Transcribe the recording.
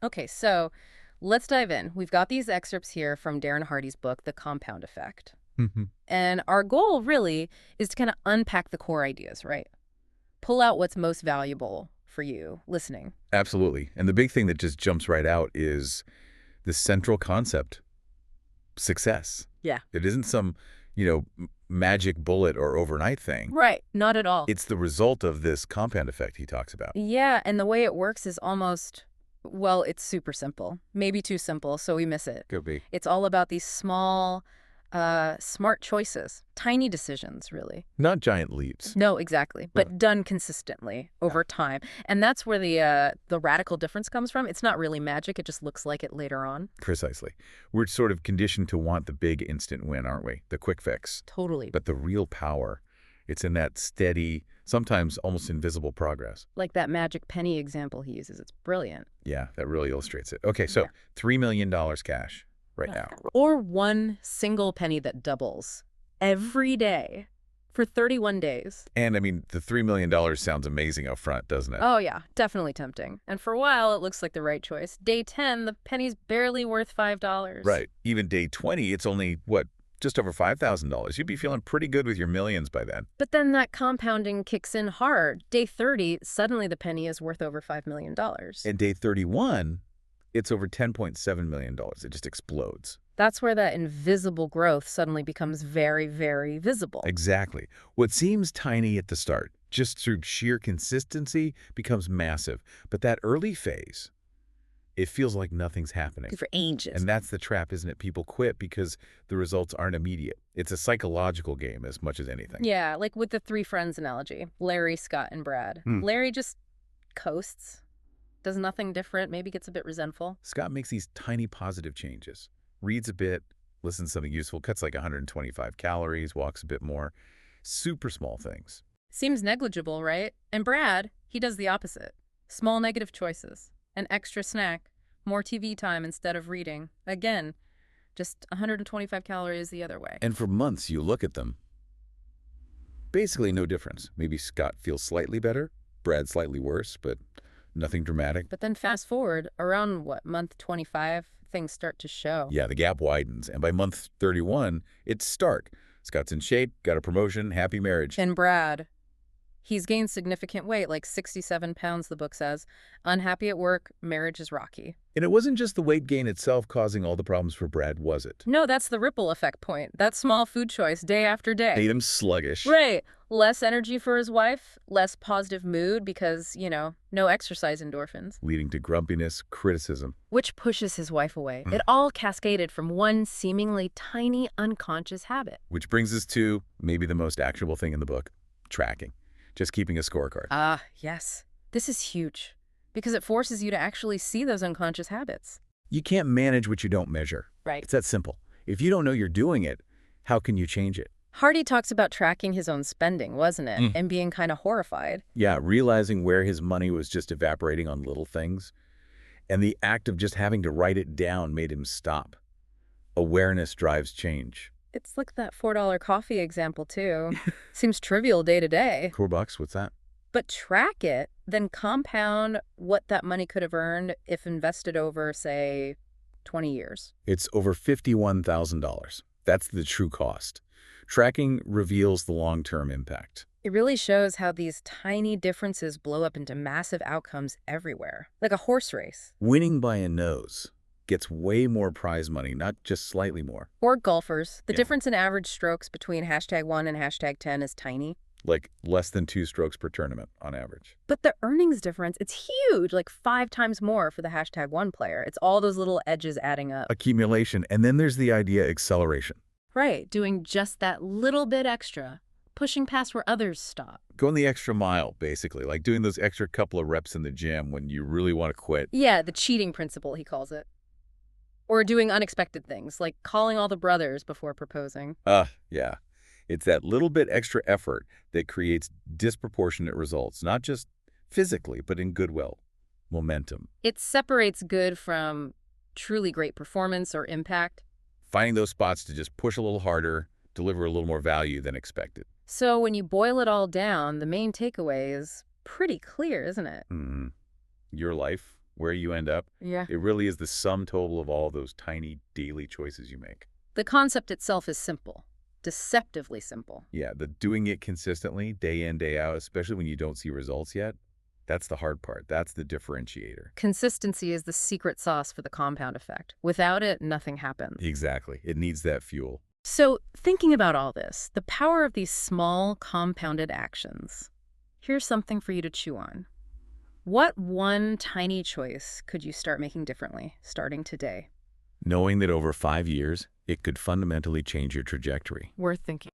Okay, so let's dive in. We've got these excerpts here from Darren Hardy's book, The Compound Effect. Mhm. And our goal really is to kind of unpack the core ideas, right? Pull out what's most valuable for you listening. Absolutely. And the big thing that just jumps right out is the central concept, success. Yeah. It isn't some, magic bullet or overnight thing. Right. Not at all. It's the result of this compound effect he talks about. Yeah, and the way it works is almost, well, it's super simple. Maybe too simple, so we miss it. Could be. It's all about these small, smart choices, tiny decisions, really. Not giant leaps. No, exactly, but done consistently over time. And that's where the radical difference comes from. It's not really magic. It just looks like it later on. Precisely. We're sort of conditioned to want the big instant win, aren't we? The quick fix. Totally. But the real power, it's in that steady, sometimes almost invisible progress. Like that magic penny example he uses. It's brilliant. Yeah, that really illustrates it. Okay, so Yeah. $3 million cash right now. Or one single penny that doubles every day for 31 days. And I mean, the $3 million sounds amazing up front, doesn't it? Oh, yeah, definitely tempting. And for a while, it looks like the right choice. Day 10, the penny's barely worth $5. Right. Even day 20, it's only, just over $5,000. You'd be feeling pretty good with your millions by then. But then that compounding kicks in hard. Day 30, suddenly the penny is worth over $5 million. And day 31, it's over $10.7 million. It just explodes. That's where that invisible growth suddenly becomes very, very visible. Exactly. What seems tiny at the start, just through sheer consistency, becomes massive. But that early phase, it feels like nothing's happening. For ages. And that's the trap, isn't it? People quit because the results aren't immediate. It's a psychological game as much as anything. Yeah, like with the three friends analogy, Larry, Scott, and Brad. Larry just coasts, does nothing different, maybe gets a bit resentful. Scott makes these tiny positive changes. Reads a bit, listens to something useful, cuts like 125 calories, walks a bit more. Super small things. Seems negligible, right? And Brad, he does the opposite. Small negative choices. An extra snack. More TV time instead of reading. Again, just 125 calories the other way. And for months you look at them. Basically no difference. Maybe Scott feels slightly better, Brad slightly worse, but nothing dramatic. But then fast forward, around month 25, things start to show. Yeah, the gap widens. And by month 31, it's stark. Scott's in shape, got a promotion, happy marriage. And Brad, he's gained significant weight, like 67 pounds, the book says. Unhappy at work, marriage is rocky. And it wasn't just the weight gain itself causing all the problems for Brad, was it? No, that's the ripple effect point. That small food choice day after day. Made him sluggish. Right. Less energy for his wife, less positive mood because, no exercise endorphins. Leading to grumpiness, criticism. Which pushes his wife away. It all cascaded from one seemingly tiny unconscious habit. Which brings us to maybe the most actionable thing in the book, tracking. Just keeping a scorecard. Ah, yes. This is huge because it forces you to actually see those unconscious habits. You can't manage what you don't measure. Right. It's that simple. If you don't know you're doing it, how can you change it? Hardy talks about tracking his own spending, wasn't it? And being kind of horrified. Yeah, realizing where his money was just evaporating on little things. And the act of just having to write it down made him stop. Awareness drives change. It's like that $4 coffee example, too. Seems trivial day to day. $4, what's that? But track it, then compound what that money could have earned if invested over, say, 20 years. It's over $51,000. That's the true cost. Tracking reveals the long-term impact. It really shows how these tiny differences blow up into massive outcomes everywhere, like a horse race. Winning by a nose gets way more prize money, not just slightly more. Or golfers. The Yeah. difference in average strokes between #1 and #10 is tiny. Like less than 2 strokes per tournament on average. But the earnings difference, it's huge, like 5 times more for the #1 player. It's all those little edges adding up. Accumulation. And then there's the idea acceleration. Right, doing just that little bit extra, pushing past where others stop. Going the extra mile, basically. Like doing those extra couple of reps in the gym when you really want to quit. Yeah, the cheating principle, he calls it. Or doing unexpected things, like calling all the brothers before proposing. Yeah. It's that little bit extra effort that creates disproportionate results, not just physically, but in goodwill, momentum. It separates good from truly great performance or impact. Finding those spots to just push a little harder, deliver a little more value than expected. So when you boil it all down, the main takeaway is pretty clear, isn't it? Your life, where you end up, Yeah. it really is the sum total of all those tiny daily choices you make. The concept itself is simple, deceptively simple. Yeah, the doing it consistently, day in, day out, especially when you don't see results yet, that's the hard part. That's the differentiator. Consistency is the secret sauce for the compound effect. Without it, nothing happens. Exactly. It needs that fuel. So, thinking about all this, the power of these small, compounded actions, here's something for you to chew on. What one tiny choice could you start making differently, starting today? Knowing that over 5 years, it could fundamentally change your trajectory. Worth thinking.